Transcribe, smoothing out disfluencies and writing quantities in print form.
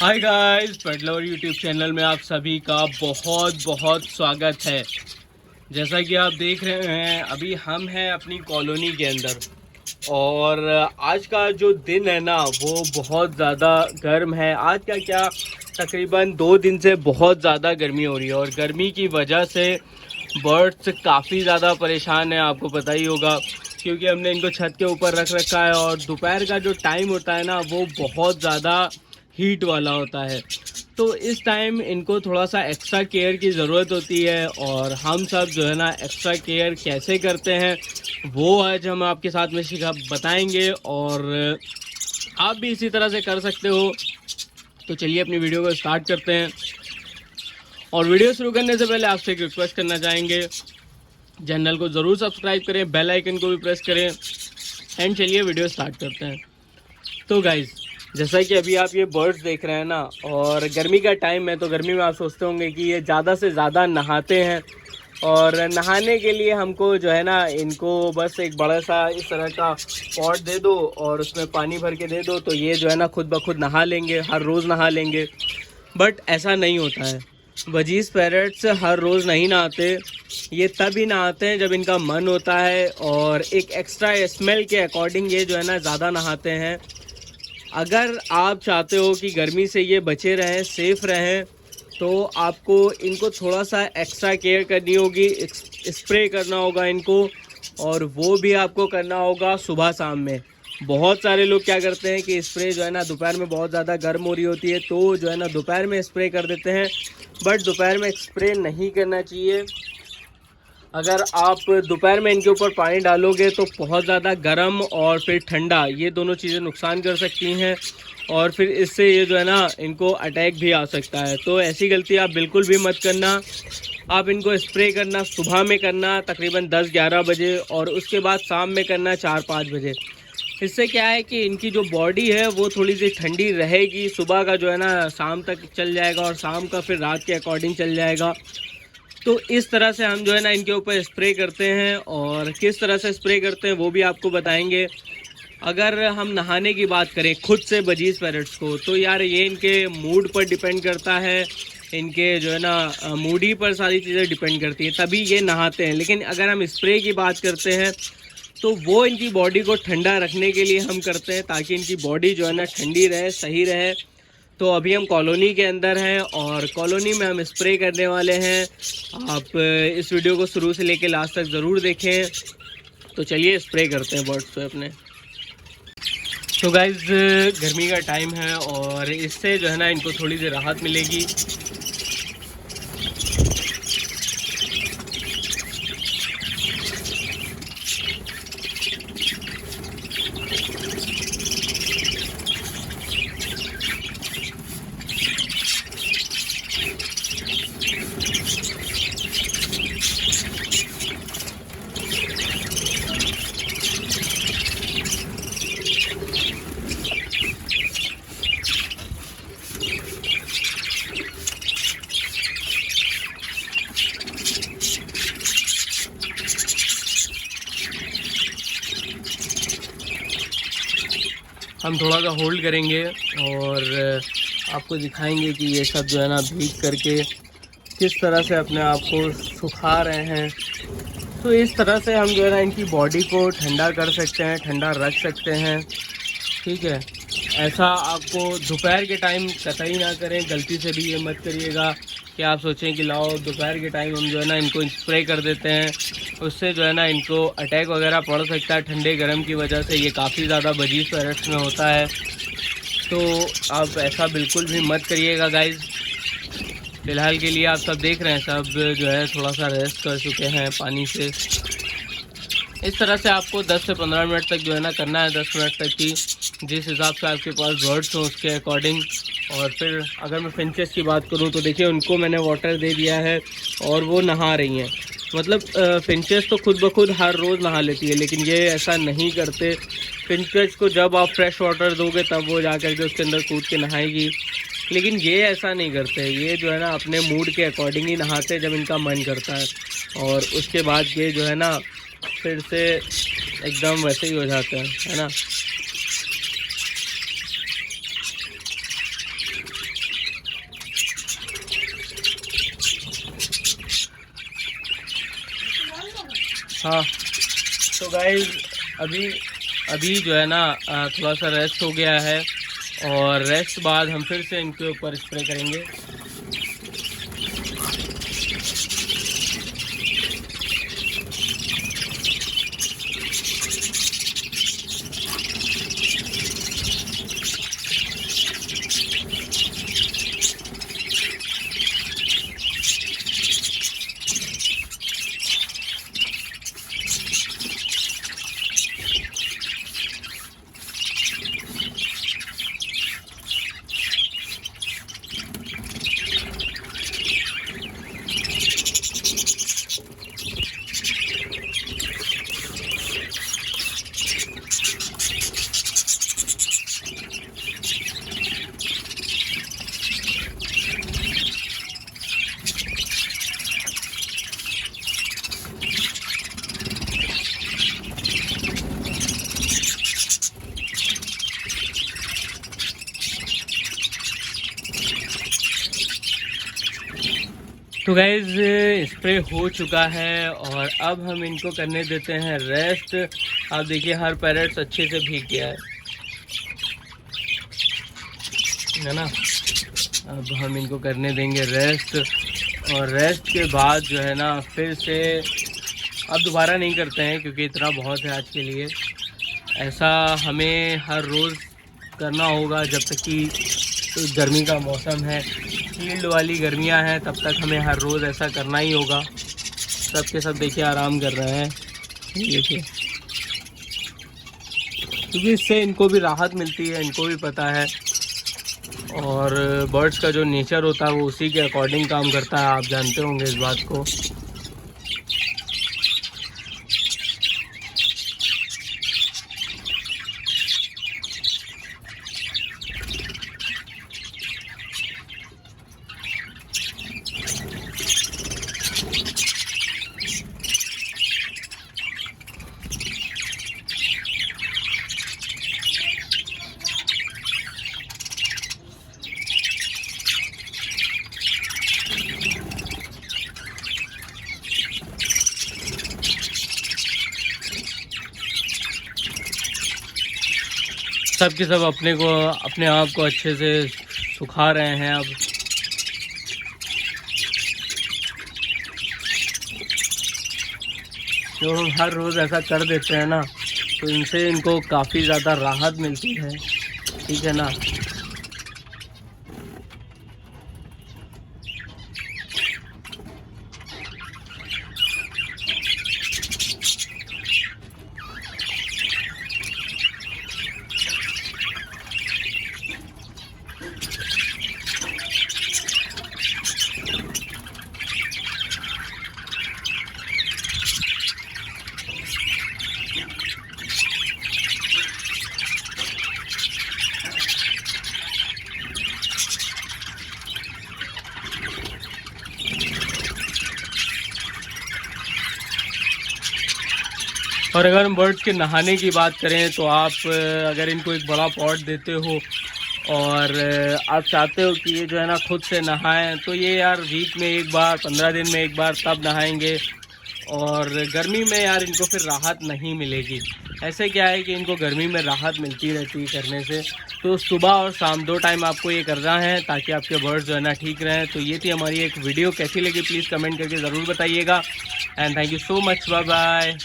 Hi guys, पेट lover YouTube channel में आप सभी का बहुत बहुत स्वागत है। जैसा कि आप देख रहे हैं, अभी हम हैं अपनी कॉलोनी के अंदर और आज का जो दिन है ना वो बहुत ज़्यादा गर्म है। आज का क्या, तकरीबन 2 दिन से बहुत ज़्यादा गर्मी हो रही है और गर्मी की वजह से बर्ड्स काफ़ी ज़्यादा परेशान है। आपको पता ही होगा क्योंकि हमने इनको छत के ऊपर रख रखा है और दोपहर का जो टाइम होता है ना वो बहुत ज़्यादा हीट वाला होता है। तो इस टाइम इनको थोड़ा सा एक्स्ट्रा केयर की ज़रूरत होती है और हम सब जो है ना एक्स्ट्रा केयर कैसे करते हैं वो आज हम आपके साथ में बताएंगे और आप भी इसी तरह से कर सकते हो। तो चलिए अपनी वीडियो को स्टार्ट करते हैं और वीडियो शुरू करने से पहले आपसे एक रिक्वेस्ट करना चाहेंगे, चैनल को ज़रूर सब्सक्राइब करें, बेल आइकन को भी प्रेस करें एंड चलिए वीडियो स्टार्ट करते हैं। तो गाइज़, जैसा कि अभी आप ये बर्ड्स देख रहे हैं ना, और गर्मी का टाइम है तो गर्मी में आप सोचते होंगे कि ये ज़्यादा से ज़्यादा नहाते हैं और नहाने के लिए हमको जो है ना इनको बस एक बड़ा सा इस तरह का पॉट दे दो और उसमें पानी भर के दे दो तो ये जो है ना खुद ब खुद नहा लेंगे, हर रोज़ नहा लेंगे। बट ऐसा नहीं होता है। बजीज़ पैरट्स हर रोज़ नहीं नहाते, ये तब ही नहाते हैं जब इनका मन होता है और एक एक्स्ट्रा स्मेल के अकॉर्डिंग ये जो है ना ज़्यादा नहाते हैं। अगर आप चाहते हो कि गर्मी से ये बचे रहें, सेफ़ रहें, तो आपको इनको थोड़ा सा एक्स्ट्रा केयर करनी होगी, स्प्रे करना होगा इनको और वो भी आपको करना होगा सुबह शाम में। बहुत सारे लोग क्या करते हैं कि स्प्रे जो है ना दोपहर में बहुत ज़्यादा गर्म हो रही होती है तो जो है ना दोपहर में स्प्रे कर देते हैं, बट दोपहर में स्प्रे नहीं करना चाहिए। अगर आप दोपहर में इनके ऊपर पानी डालोगे तो बहुत ज़्यादा गर्म और फिर ठंडा, ये दोनों चीज़ें नुकसान कर सकती हैं और फिर इससे ये जो है ना इनको अटैक भी आ सकता है। तो ऐसी गलती आप बिल्कुल भी मत करना। आप इनको स्प्रे करना सुबह में करना तकरीबन 10-11 बजे और उसके बाद शाम में करना 4-5 बजे। इससे क्या है कि इनकी जो बॉडी है वो थोड़ी सी ठंडी रहेगी, सुबह का जो है ना शाम तक चल जाएगा और शाम का फिर रात के अकॉर्डिंग चल जाएगा। तो इस तरह से हम जो है ना इनके ऊपर स्प्रे करते हैं और किस तरह से स्प्रे करते हैं वो भी आपको बताएंगे। अगर हम नहाने की बात करें खुद से बजीज़ पैरट्स को, तो यार ये इनके मूड पर डिपेंड करता है, इनके जो है ना मूडी पर सारी चीज़ें डिपेंड करती हैं तभी ये नहाते हैं। लेकिन अगर हम स्प्रे की बात करते हैं तो वो इनकी बॉडी को ठंडा रखने के लिए हम करते हैं ताकि इनकी बॉडी जो है ना ठंडी रहे, सही रहे। तो अभी हम कॉलोनी के अंदर हैं और कॉलोनी में हम स्प्रे करने वाले हैं। आप इस वीडियो को शुरू से लेकर लास्ट तक ज़रूर देखें। तो चलिए स्प्रे करते हैं बर्ड्स पे अपने। तो गाइज़, गर्मी का टाइम है और इससे जो है ना इनको थोड़ी सी राहत मिलेगी। हम थोड़ा सा होल्ड करेंगे और आपको दिखाएंगे कि ये सब जो है ना भीग करके किस तरह से अपने आप को सुखा रहे हैं। तो इस तरह से हम जो है ना इनकी बॉडी को ठंडा कर सकते हैं, ठंडा रख सकते हैं। ठीक है, ऐसा आपको दोपहर के टाइम कतई ना करें, गलती से भी ये मत करिएगा कि आप सोचें कि लाओ दोपहर के टाइम हम जो है ना इनको स्प्रे कर देते हैं, उससे जो है ना इनको अटैक वगैरह पड़ सकता है ठंडे गर्म की वजह से। ये काफ़ी ज़्यादा बजीज़ पैरट्स में होता है, तो आप ऐसा बिल्कुल भी मत करिएगा गाइज़। फ़िलहाल के लिए आप सब देख रहे हैं, सब जो है थोड़ा सा रेस्ट कर चुके हैं पानी से। इस तरह से आपको 10 से 15 मिनट तक जो है ना करना है, 10 मिनट तक की, जिस हिसाब से आपके पास बर्ड्स हो उसके अकॉर्डिंग। और फिर अगर मैं फिंचेस की बात करूं तो देखिए उनको मैंने वाटर दे दिया है और वो नहा रही हैं। मतलब फिंचेस तो खुद ब खुद हर रोज़ नहा लेती है, लेकिन ये ऐसा नहीं करते। फिंचेस को जब आप फ्रेश वाटर दोगे तब वो जा कर के उसके अंदर कूद के नहाएगी, लेकिन ये ऐसा नहीं करते। ये जो है ना अपने मूड के अकॉर्डिंग ही नहाते जब इनका मन करता है और उसके बाद ये जो है ना फिर से एकदम वैसे ही हो जाते हैं, है ना। हाँ तो गाइस अभी जो है ना थोड़ा सा रेस्ट हो गया है, और रेस्ट बाद हम फिर से इनके ऊपर स्प्रे करेंगे। तो गाइज स्प्रे हो चुका है, और अब हम इनको करने देते हैं रेस्ट। आप देखिए हर पैरेट्स अच्छे से भीग गया है ना। अब हम इनको करने देंगे रेस्ट, और रेस्ट के बाद जो है ना फिर से अब दोबारा नहीं करते हैं, क्योंकि इतना बहुत है आज के लिए। ऐसा हमें हर रोज़ करना होगा जब तक कि गर्मी का मौसम है, शील्ड वाली गर्मियां हैं, तब तक हमें हर रोज़ ऐसा करना ही होगा। सब के सब देखिए आराम कर रहे हैं, देखिए, क्योंकि इससे इनको भी राहत मिलती है, इनको भी पता है। और बर्ड्स का जो नेचर होता है वो उसी के अकॉर्डिंग काम करता है, आप जानते होंगे इस बात को। सब के सब अपने आप को अच्छे से सुखा रहे हैं। अब जो हम हर रोज़ ऐसा कर देते हैं ना, तो इनसे इनको काफ़ी ज़्यादा राहत मिलती है, ठीक है ना। और अगर हम बर्ड्स के नहाने की बात करें, तो आप अगर इनको एक बड़ा पॉट देते हो और आप चाहते हो कि ये जो है ना खुद से नहाएं, तो ये यार वीक में एक बार, 15 दिन में एक बार तब नहाएंगे। और गर्मी में यार इनको फिर राहत नहीं मिलेगी। ऐसे क्या है कि इनको गर्मी में राहत मिलती रहती है करने से। तो सुबह और शाम 2 टाइम आपको ये करना है, ताकि आपके बर्ड्स जो है ना ठीक रहें। तो ये थी हमारी एक वीडियो, कैसी लगी प्लीज़ कमेंट करके ज़रूर बताइएगा। And thank you so much, bye bye.